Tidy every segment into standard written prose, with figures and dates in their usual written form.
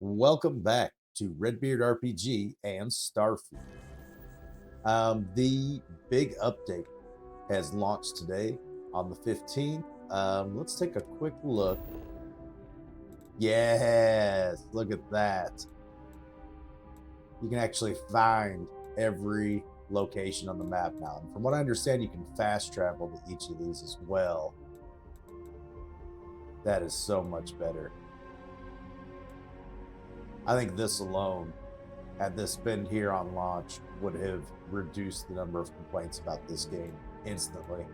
Welcome back to Redbeard RPG and Starfield. The big update has launched today on the 15th. Let's take a quick look. Yes, look at that. You can actually find every location on the map now. And from what I understand, you can fast travel to each of these as well. That is so much better. I think this alone, had this been here on launch, would have reduced the number of complaints about this game instantly.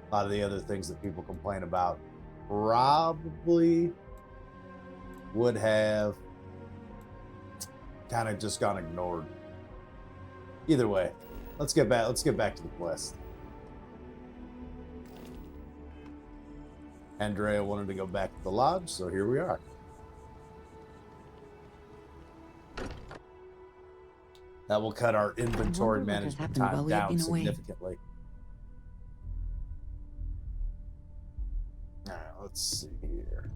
A lot of the other things that people complain about probably would have kind of just gone ignored. Either way, let's get back to the quest. Andrea wanted to go back to the lodge, so here we are. That will cut our inventory management time down significantly. All right, let's see here.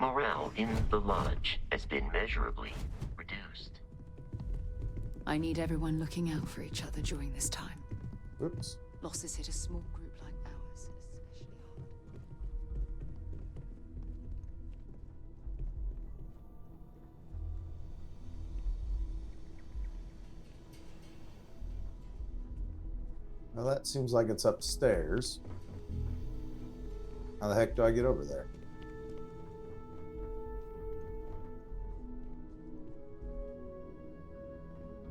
Morale in the lodge has been measurably reduced. I need everyone looking out for each other during this time. Oops. Losses hit a small group like ours especially hard. Well, that seems like it's upstairs. How the heck do I get over there?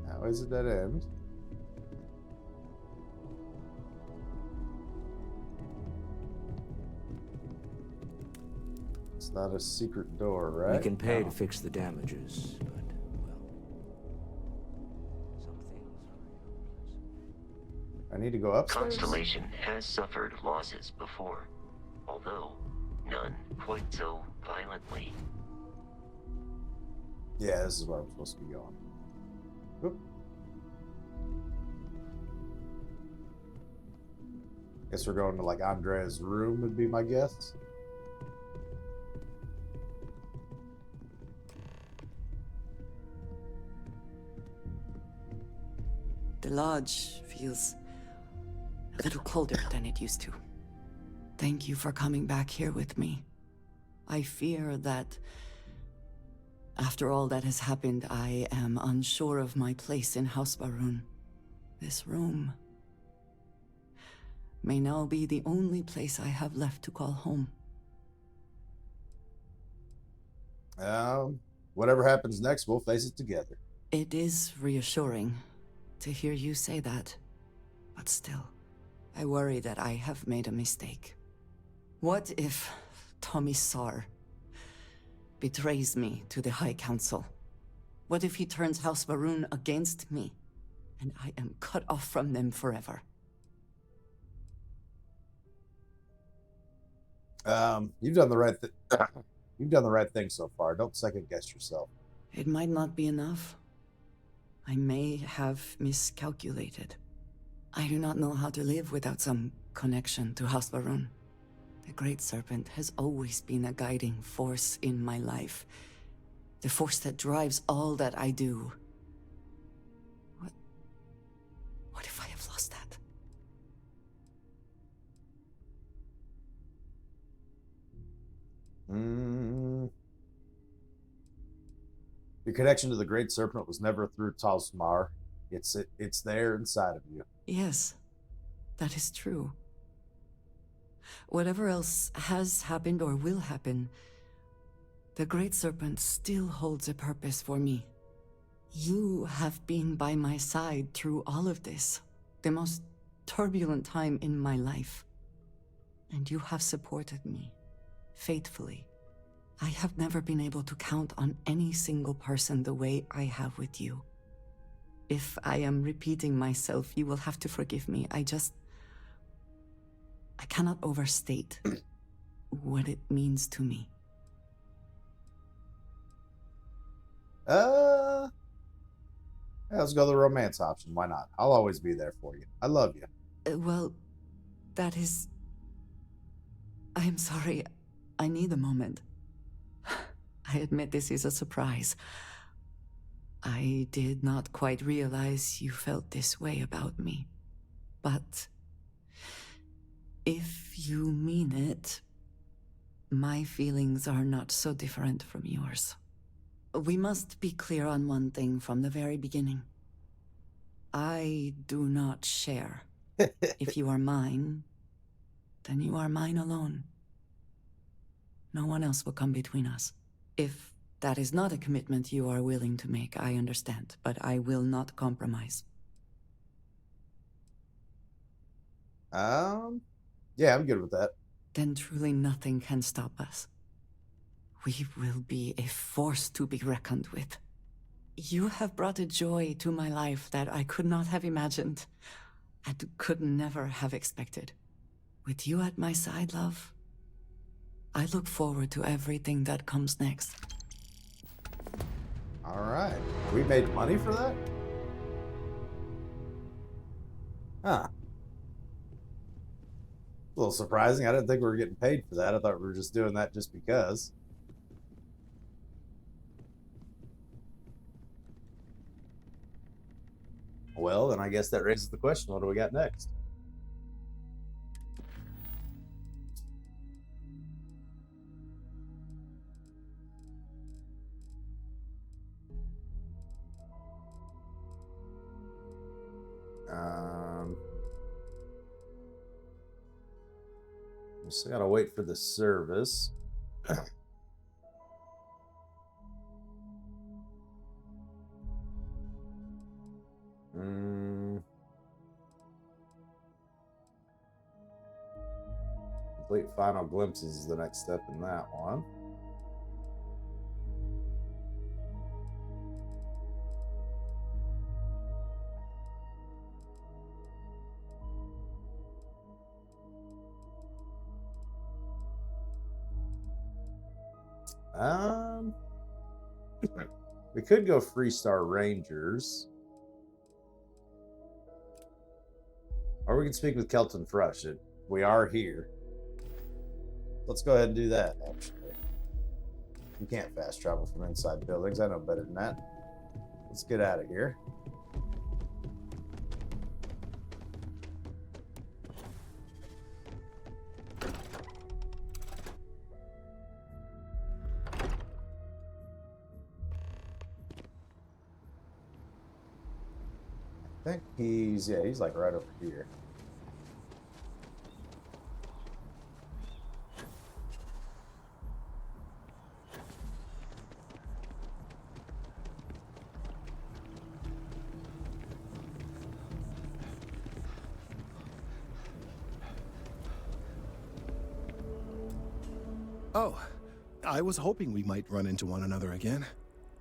Now is it dead end? It's not a secret door, right? We can pay to fix the damages, but, well, some things are I need to go upstairs? Constellation has suffered losses before, although none quite so violently. Yeah, this is where I'm supposed to be going. Oop. Guess we're going to like Andrea's room would be my guess. The lodge feels a little colder than it used to. Thank you for coming back here with me. I fear that after all that has happened, I am unsure of my place in House Baroon. This room may now be the only place I have left to call home. Whatever happens next, we'll face it together. It is reassuring to hear you say that, but still, I worry that I have made a mistake. What if Tomisar betrays me to the High Council? What if he turns House Baroon against me, and I am cut off from them forever? You've done the right you've done the right thing so far. Don't second guess yourself. It might not be enough. I may have miscalculated. I do not know how to live without some connection to House Baroon. The Great Serpent has always been a guiding force in my life. The force that drives all that I do. What if I have lost that? Your connection to the Great Serpent was never through Talsmar. It's there inside of you. Yes, that is true. Whatever else has happened or will happen, the Great Serpent still holds a purpose for me. You have been by my side through all of this, the most turbulent time in my life. And you have supported me, faithfully. I have never been able to count on any single person the way I have with you. If I am repeating myself, you will have to forgive me. I cannot overstate what it means to me. Let's go the romance option. Why not? I'll always be there for you. I love you. Well, that is... I am sorry. I need a moment. I admit this is a surprise. I did not quite realize you felt this way about me. But if you mean it, my feelings are not so different from yours. We must be clear on one thing from the very beginning. I do not share. If you are mine, then you are mine alone. No one else will come between us. If that is not a commitment you are willing to make, I understand, but I will not compromise. Yeah, I'm good with that. Then truly nothing can stop us. We will be a force to be reckoned with. You have brought a joy to my life that I could not have imagined, and could never have expected. With you at my side, love, I look forward to everything that comes next. All right. We made money for that? Huh. A little surprising. I didn't think we were getting paid for that. I thought we were just doing that just because. Well, then I guess that raises the question, what do we got next? Just gotta wait for the service. Complete final glimpses is the next step in that one. We could go Freestar Rangers. Or we can speak with Kelton Frush. We are here. Let's go ahead and do that, actually. You can't fast travel from inside buildings. I know better than that. Let's get out of here. I think he's like right over here. Oh, I was hoping we might run into one another again.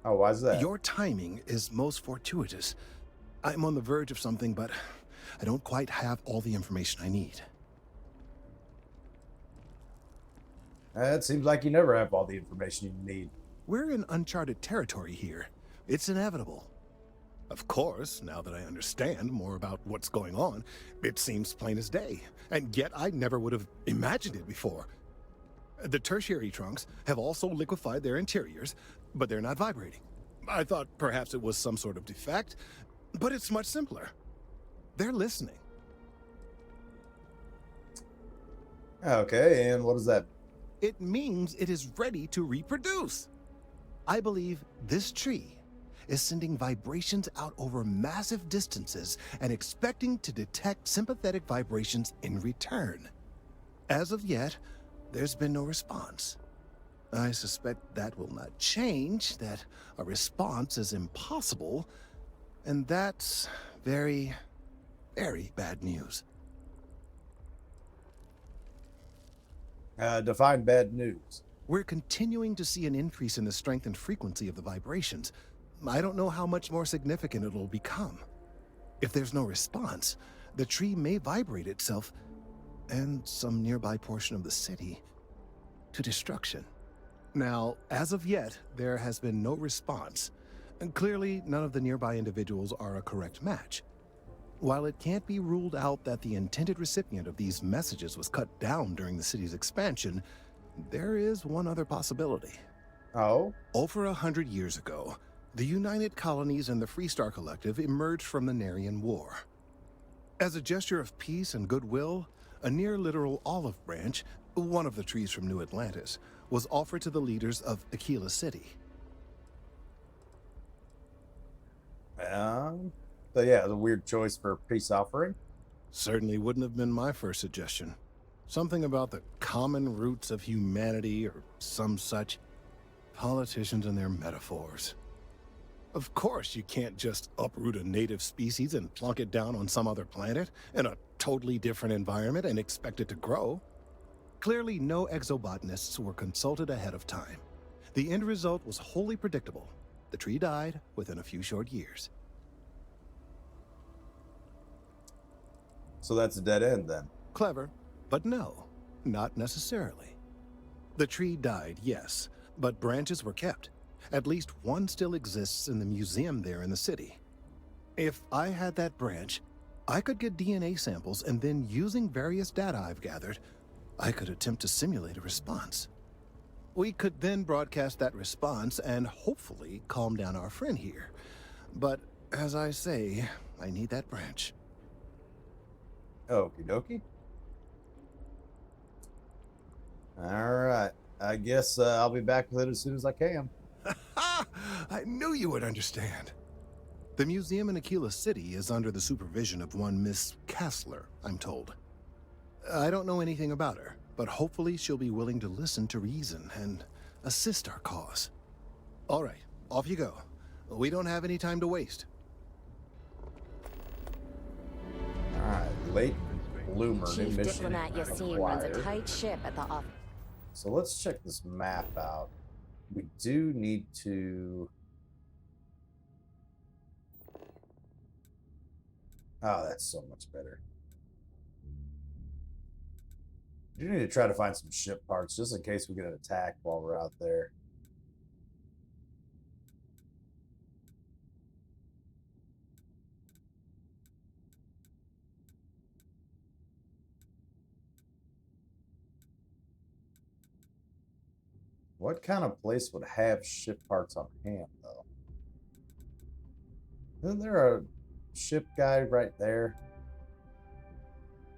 Oh, why's that? Your timing is most fortuitous. I'm on the verge of something, but I don't quite have all the information I need. It seems like you never have all the information you need. We're in uncharted territory here. It's inevitable. Of course, now that I understand more about what's going on, it seems plain as day. And yet I never would have imagined it before. The tertiary trunks have also liquefied their interiors, but they're not vibrating. I thought perhaps it was some sort of defect, but it's much simpler. They're listening. Okay, and what does that mean? It means it is ready to reproduce. I believe this tree is sending vibrations out over massive distances and expecting to detect sympathetic vibrations in return. As of yet, there's been no response. I suspect that will not change, that a response is impossible, and that's very, very bad news. Define bad news. We're continuing to see an increase in the strength and frequency of the vibrations. I don't know how much more significant it'll become. If there's no response, the tree may vibrate itself, and some nearby portion of the city, to destruction. Now, as of yet, there has been no response, and clearly none of the nearby individuals are a correct match. While it can't be ruled out that the intended recipient of these messages was cut down during the city's expansion, there is one other possibility. Oh, Over 100 years ago, the United Colonies and the Freestar Collective emerged from the Narian War. As a gesture of peace and goodwill, a near-literal olive branch, one of the trees from New Atlantis, was offered to the leaders of Aquila City. so yeah, the weird choice for a peace offering. Certainly wouldn't have been my first suggestion. Something about the common roots of humanity or some such. Politicians and their metaphors. Of course, you can't just uproot a native species and plunk it down on some other planet in a totally different environment and expect it to grow. Clearly, no exobotanists were consulted ahead of time. The end result was wholly predictable. The tree died within a few short years. So that's a dead end then. Clever, but no, not necessarily. The tree died, yes, but branches were kept. At least one still exists in the museum there in the city. If I had that branch, I could get DNA samples, and then using various data I've gathered, I could attempt to simulate a response. We could then broadcast that response and hopefully calm down our friend here. But as I say, I need that branch. Okie dokie. All right. I guess I'll be back with it as soon as I can. I knew you would understand. The museum in Aquila City is under the supervision of one Miss Kassler, I'm told. I don't know anything about her, but hopefully she'll be willing to listen to reason and assist our cause. All right, off you go. We don't have any time to waste. All right. Late bloomer. New Chief mission Diplomat Yassine runs a acquired. tight ship at the office. So let's check this map out. We do need to... Oh, that's so much better. We do need to try to find some ship parts just in case we get attacked while we're out there. What kind of place would have ship parts on hand, though? Isn't there a ship guy right there?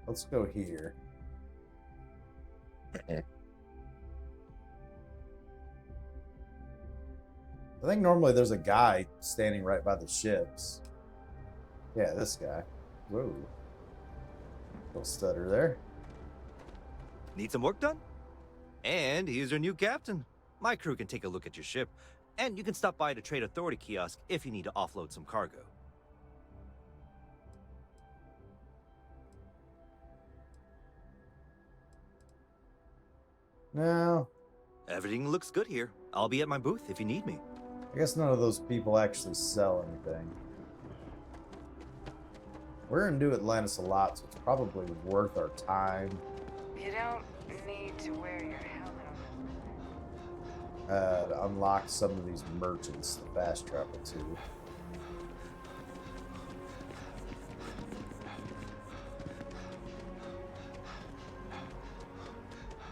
Let's go here. I think normally there's a guy standing right by the ships. Yeah, this guy. Whoa. Little stutter there. Need some work done? And he's your new captain. My crew can take a look at your ship, and you can stop by the Trade Authority kiosk if you need to offload some cargo. No, Everything looks good here. I'll be at my booth if you need me. I guess none of those people actually sell anything. We're in New Atlantis a lot, so it's probably worth our time You don't need to wear your helmet on. to unlock some of these merchants to fast travel to.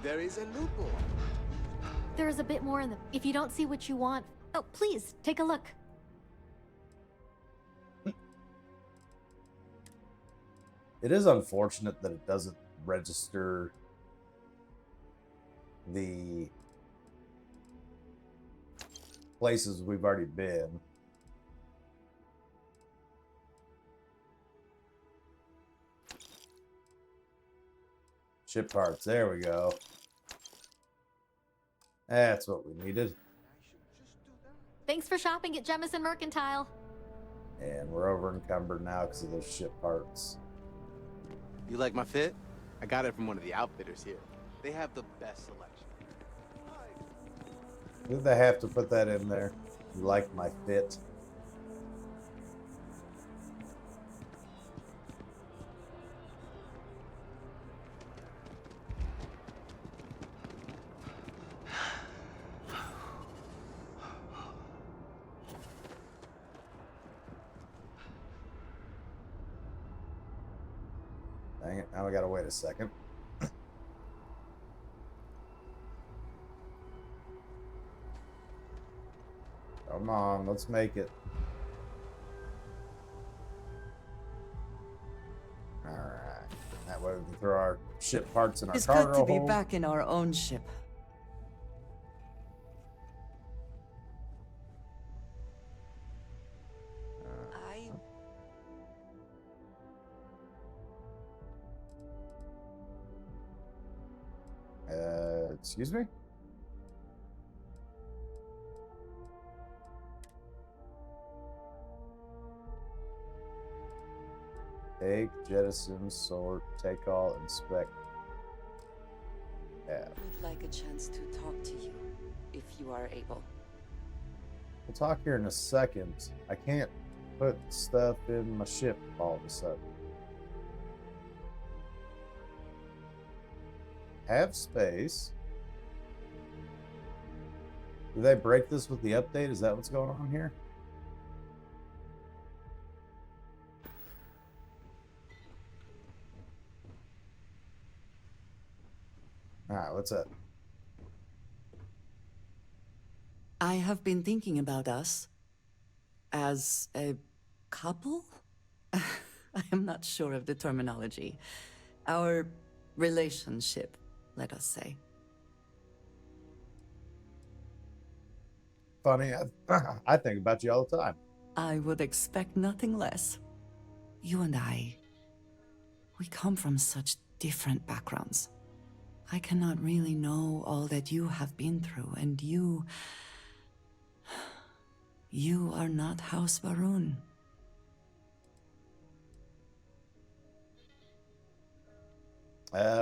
There is a loophole. There's a bit more in the. If you don't see what you want, oh, please take a look. It is unfortunate that it doesn't register the places we've already been. Ship parts, there we go. That's what we needed. Thanks for shopping at Jemison Mercantile. And we're over encumbered now because of those ship parts. You like my fit? I got it from one of the outfitters here. They have the best selection. Did they have to put that in there? You like my fit? Dang it, now we gotta wait a second. Come on, let's make it. Alright. That way we can throw our ship parts in our It's cargo good to be hold. back in our own ship. Excuse me? Take, jettison, sort, take all, inspect. Yeah. Would like a chance to talk to you, if you are able. We'll talk here in a second. I can't put stuff in my ship all of a sudden. Have space. Did they break this with the update? Is that what's going on here? Alright, what's up? I have been thinking about us as a couple? I am not sure of the terminology. Our relationship, let us say. Funny, I think about you all the time. I would expect nothing less. You and I, we come from such different backgrounds. I cannot really know all that you have been through, and you are not House Varun.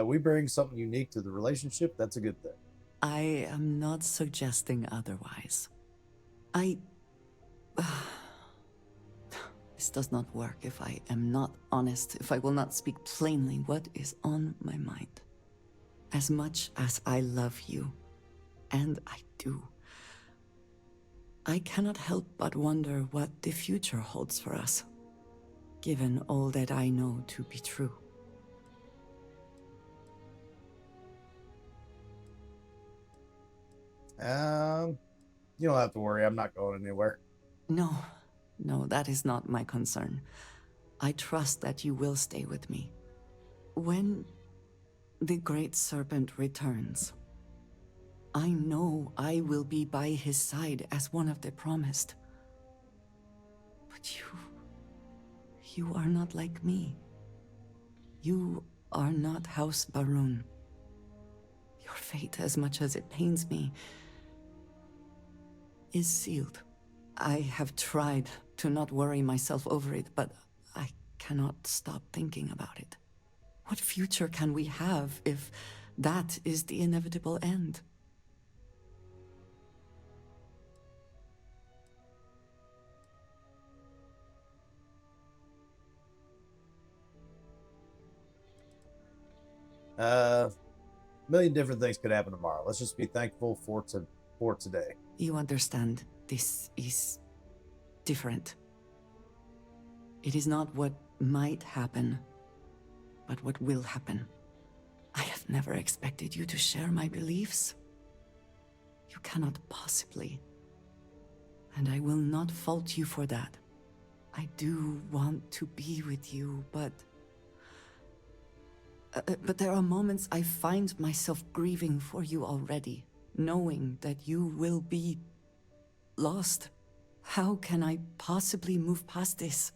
We bring something unique to the relationship. That's a good thing. I am not suggesting otherwise. This does not work if I am not honest, if I will not speak plainly what is on my mind. As much as I love you, and I do, I cannot help but wonder what the future holds for us, given all that I know to be true. You don't have to worry. I'm not going anywhere. No, that is not my concern. I trust that you will stay with me. When the Great Serpent returns, I know I will be by his side as one of the promised. But you are not like me. You are not House Varun. Your fate, as much as it pains me, is sealed. I have tried to not worry myself over it, but I cannot stop thinking about it. What future can we have if that is the inevitable end? Million different things could happen tomorrow. Let's just be thankful for today. You understand, this is different. It is not what might happen, but what will happen. I have never expected you to share my beliefs. You cannot possibly. And I will not fault you for that. I do want to be with you, but there are moments I find myself grieving for you already, knowing that you will be lost. How can I possibly move past this?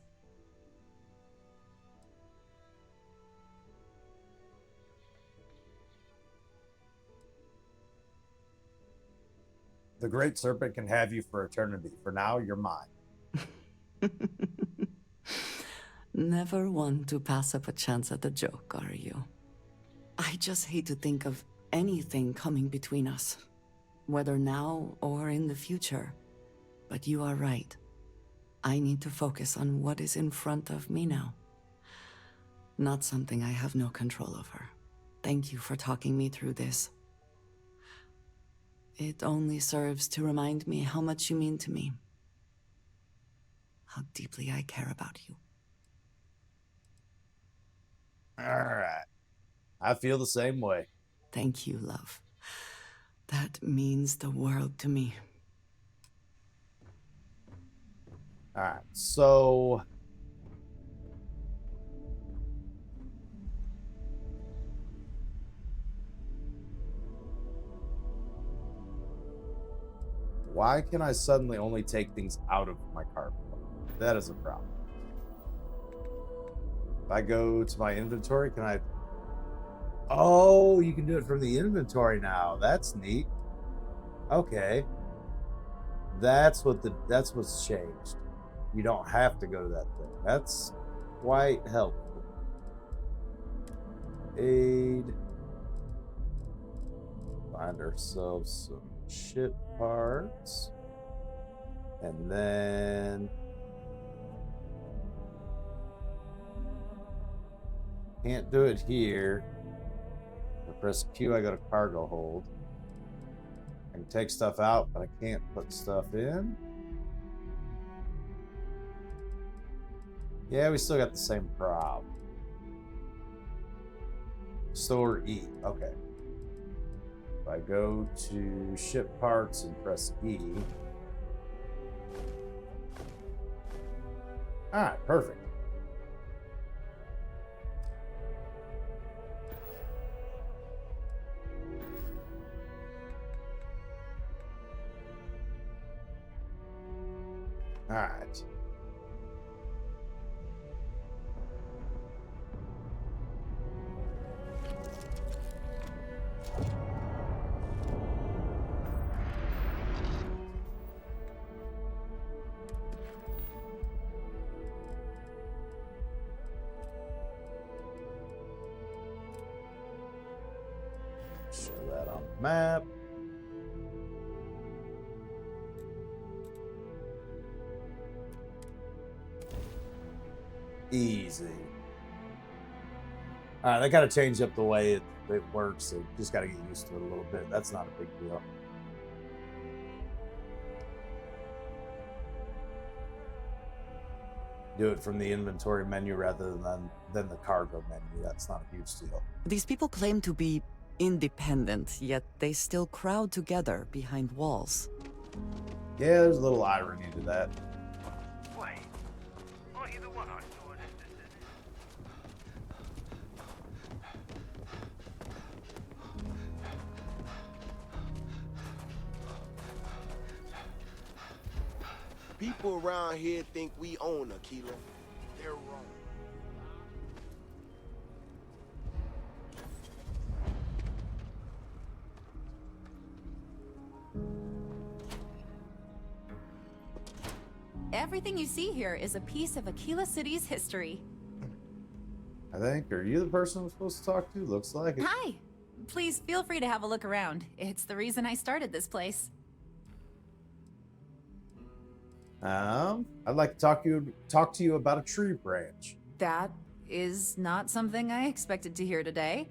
The Great Serpent can have you for eternity. For now, you're mine. Never one to pass up a chance at a joke, are you? I just hate to think of anything coming between us, whether now or in the future. But you are right. I need to focus on what is in front of me now. Not something I have no control over. Thank you for talking me through this. It only serves to remind me how much you mean to me. How deeply I care about you. All right. I feel the same way. Thank you, love. That means the world to me. All right, so why can I suddenly only take things out of my cargo? That is a problem. If I go to my inventory, can I? Oh, you can do it from the inventory now. That's neat. Okay. That's what's changed. You don't have to go to that thing. That's quite helpful. Aid. Find ourselves some ship parts. And then can't do it here. I press Q, I go to cargo hold. I can take stuff out, but I can't put stuff in. Yeah, we still got the same problem. Store E. Okay. If I go to ship parts and press E. Alright, perfect. Alright. Show that on the map. Easy. Alright, they gotta change up the way it works, so just gotta get used to it a little bit. That's not a big deal. Do it from the inventory menu rather than the cargo menu. That's not a huge deal. These people claim to be independent, yet they still crowd together behind walls. Yeah, there's a little irony to that. Wait, aren't you the one I thought? People around here think we own Aquila. They're wrong. Everything you see here is a piece of Aquila City's history. I think. Are you the person I'm supposed to talk to? Looks like it. Hi! Please feel free to have a look around. It's the reason I started this place. I'd like to talk to you about a tree branch. That is not something I expected to hear today.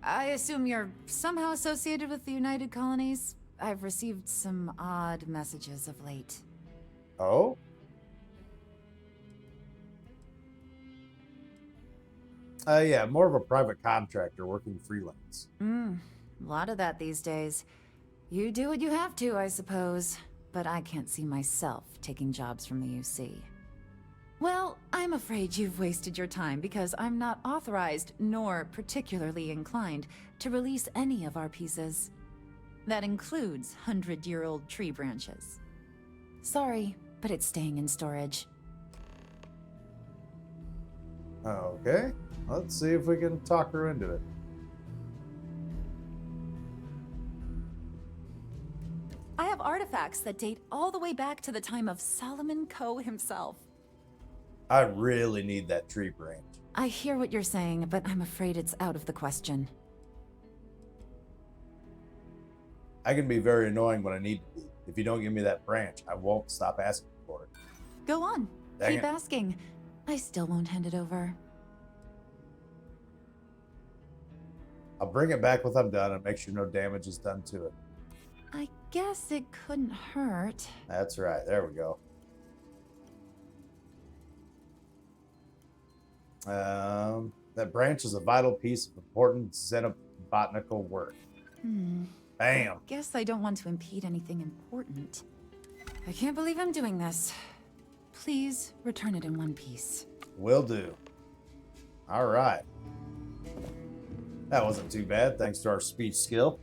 I assume you're somehow associated with the United Colonies? I've received some odd messages of late. Oh? Yeah, more of a private contractor working freelance. A lot of that these days. You do what you have to, I suppose. But I can't see myself taking jobs from the UC. Well, I'm afraid you've wasted your time because I'm not authorized nor particularly inclined to release any of our pieces. That includes 100-year-old tree branches. Sorry, but it's staying in storage. Okay, let's see if we can talk her into it. I have artifacts that date all the way back to the time of Solomon Coe himself. I really need that tree branch. I hear what you're saying, but I'm afraid it's out of the question. I can be very annoying when I need to be. If you don't give me that branch, I won't stop asking for it. Go on. Dang Keep it. asking. I still won't hand it over. I'll bring it back when I'm done and make sure no damage is done to it. I guess it couldn't hurt. That's right. There we go. That branch is a vital piece of important xenobotanical work. Bam. Guess I don't want to impede anything important. I can't believe I'm doing this. Please return it in one piece. Will do. All right. That wasn't too bad, thanks to our speech skill.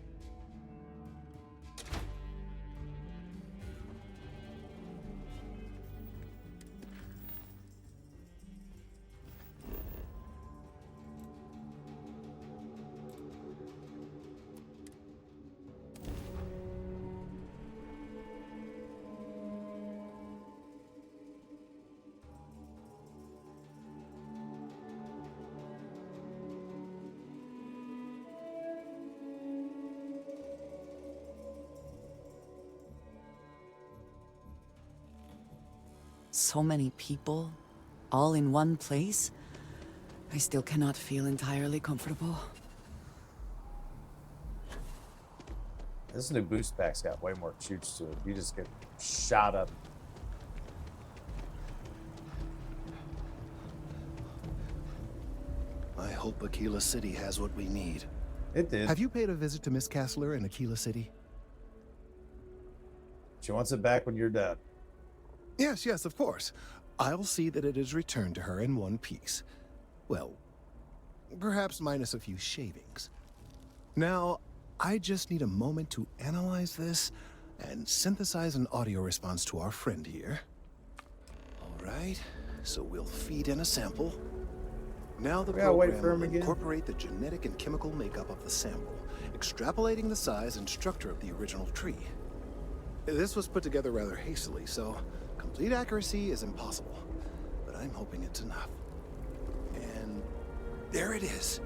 So many people, all in one place. I still cannot feel entirely comfortable. This new boost pack's got way more shoots to it. You just get shot up. I hope Aquila City has what we need. It did. Have you paid a visit to Miss Castler in Aquila City? She wants it back when you're done. Yes, yes, of course. I'll see that it is returned to her in one piece. Well, perhaps minus a few shavings. Now, I just need a moment to analyze this and synthesize an audio response to our friend here. All right, so we'll feed in a sample. Now the program will incorporate the genetic and chemical makeup of the sample, extrapolating the size and structure of the original tree. This was put together rather hastily, so complete accuracy is impossible, but I'm hoping it's enough. And there it is.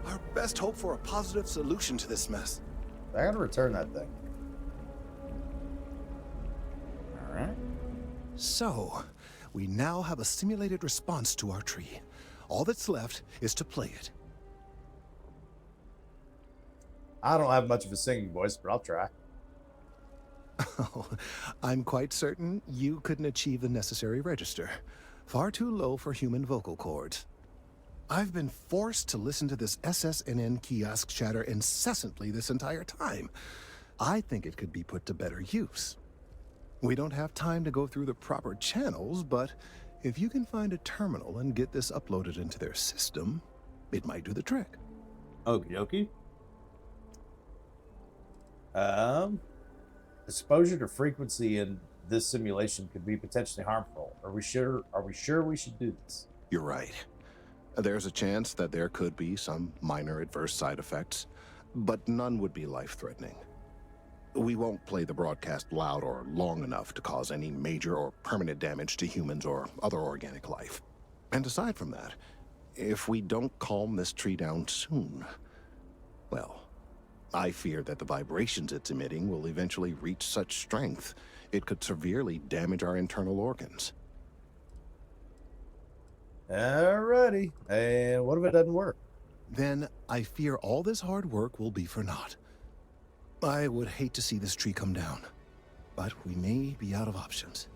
Our best hope for a positive solution to this mess. I gotta return that thing. All right. So, we now have a simulated response to our tree. All that's left is to play it. I don't have much of a singing voice, but I'll try. Oh, I'm quite certain you couldn't achieve the necessary register. Far too low for human vocal cords. I've been forced to listen to this SSNN kiosk chatter incessantly this entire time. I think it could be put to better use. We don't have time to go through the proper channels, but if you can find a terminal and get this uploaded into their system, it might do the trick. Okie dokie. Exposure to frequency in this simulation could be potentially harmful. Are we sure we should do this? You're right. There's a chance that there could be some minor adverse side effects, but none would be life-threatening. We won't play the broadcast loud or long enough to cause any major or permanent damage to humans or other organic life. And aside from that, if we don't calm this tree down soon, well, I fear that the vibrations it's emitting will eventually reach such strength, it could severely damage our internal organs. Alrighty. And what if it doesn't work? Then I fear all this hard work will be for naught. I would hate to see this tree come down, but we may be out of options.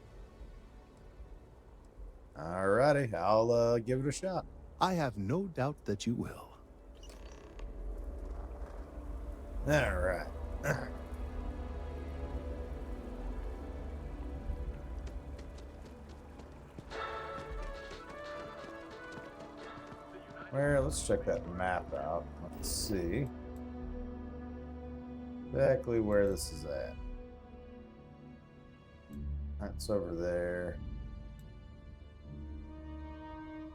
Alrighty, I'll give it a shot. I have no doubt that you will. Alright. Well, let's check that map out. Let's see exactly where this is at. That's over there.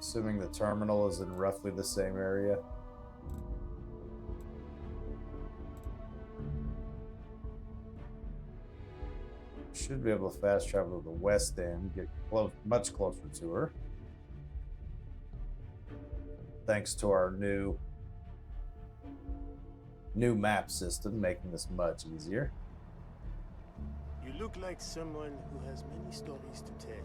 Assuming the terminal is in roughly the same area. Should be able to fast travel to the west end, get much closer to her. Thanks to our new map system, making this much easier. You look like someone who has many stories to tell.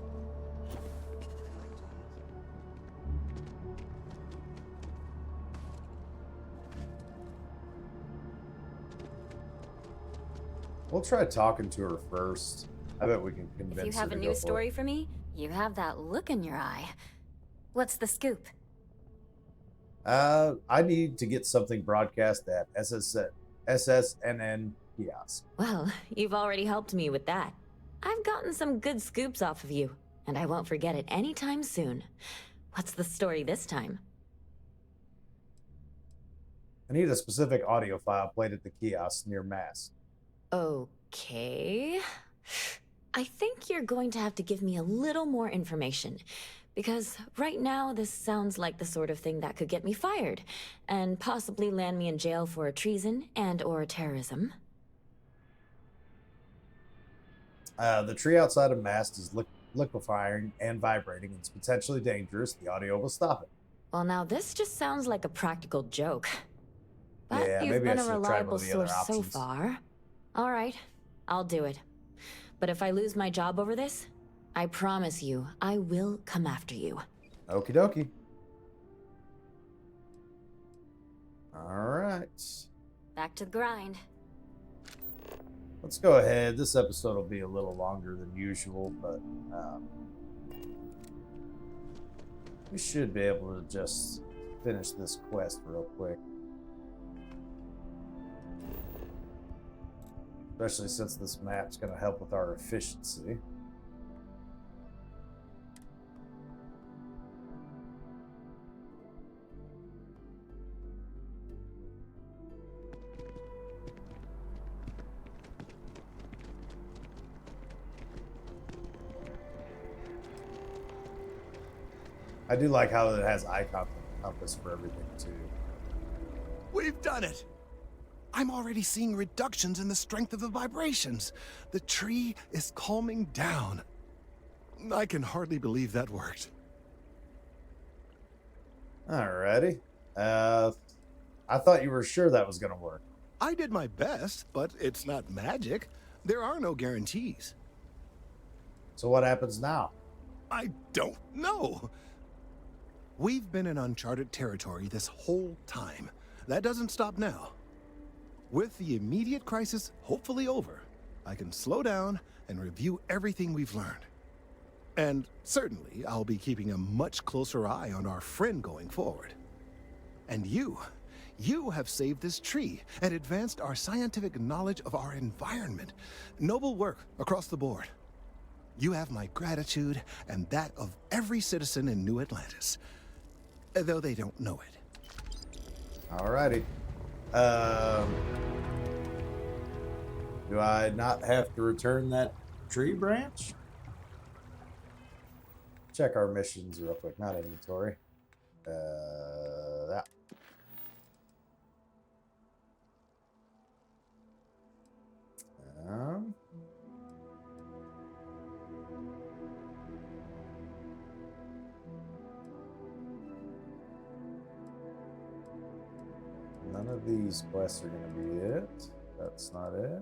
We'll try talking to her first. I bet we can convince her. If you have a new story for me, you have that look in your eye. What's the scoop? I need to get something broadcast at SSNN kiosk. Well, you've already helped me with that. I've gotten some good scoops off of you. and I won't forget it anytime soon. What's the story this time? I need a specific audio file played at the kiosk near Mass. Okay. I think you're going to have to give me a little more information, because right now this sounds like the sort of thing that could get me fired, and possibly land me in jail for treason and/or terrorism. The tree outside of Mast is liquefying and vibrating. It's potentially dangerous. The audio will stop it. Well, now this just sounds like a practical joke. But Yeah, you've maybe I been a should have tried one reliable of the other source so options. far. All right, I'll do it. But if I lose my job over this, I promise you, I will come after you. Okie dokie. All right. Back to the grind. Let's go ahead. This episode will be a little longer than usual, but we should be able to just finish this quest real quick. Especially since this map's going to help with our efficiency. I do like how it has icon compass for everything too. We've done it! I'm already seeing reductions in the strength of the vibrations. The tree is calming down. I can hardly believe that worked. Alrighty. I thought you were sure that was going to work. I did my best, but it's not magic. There are no guarantees. So what happens now? I don't know. We've been in uncharted territory this whole time. That doesn't stop now. With the immediate crisis hopefully over, I can slow down and review everything we've learned. And certainly, I'll be keeping a much closer eye on our friend going forward. And you have saved this tree and advanced our scientific knowledge of our environment. Noble work across the board. You have my gratitude and that of every citizen in New Atlantis, though they don't know it. Alrighty. Do I not have to return that tree branch? Check our missions real quick, not inventory. That. None of these quests are going to be it. That's not it.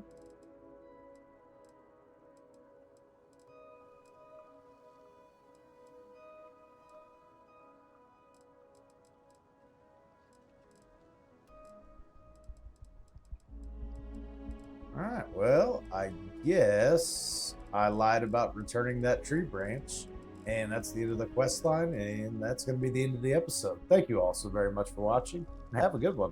Alright, well, I guess I lied about returning that tree branch. And that's the end of the quest line, and that's going to be the end of the episode. Thank you all so very much for watching, and have a good one.